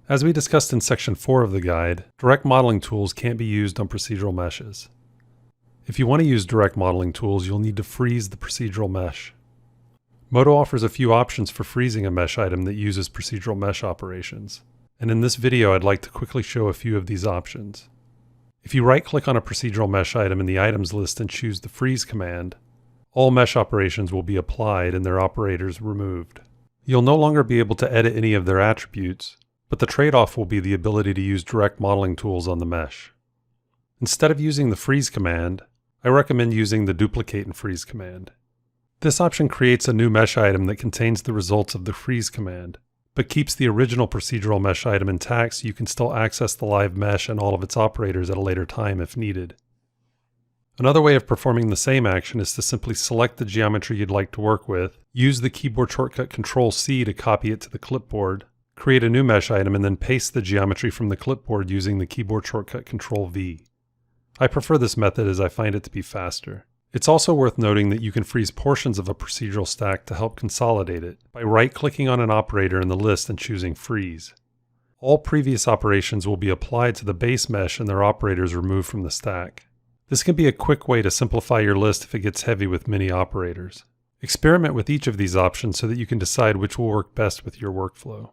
As we discussed in section 4 of the guide, direct modeling tools can't be used on procedural meshes. If you want to use direct modeling tools, you'll need to freeze the procedural mesh. Modo offers a few options for freezing a mesh item that uses procedural mesh operations. And in this video, I'd like to quickly show a few of these options. If you right-click on a procedural mesh item in the items list and choose the freeze command, all mesh operations will be applied and their operators removed. You'll no longer be able to edit any of their attributes, but the trade-off will be the ability to use direct modeling tools on the mesh. Instead of using the freeze command, I recommend using the duplicate and freeze command. This option creates a new mesh item that contains the results of the freeze command, but keeps the original procedural mesh item intact so you can still access the live mesh and all of its operators at a later time if needed. Another way of performing the same action is to simply select the geometry you'd like to work with, use the keyboard shortcut Ctrl-C to copy it to the clipboard, create a new mesh item, and then paste the geometry from the clipboard using the keyboard shortcut Ctrl-V. I prefer this method as I find it to be faster. It's also worth noting that you can freeze portions of a procedural stack to help consolidate it by right-clicking on an operator in the list and choosing Freeze. All previous operations will be applied to the base mesh and their operators removed from the stack. This can be a quick way to simplify your list if it gets heavy with many operators. Experiment with each of these options so that you can decide which will work best with your workflow.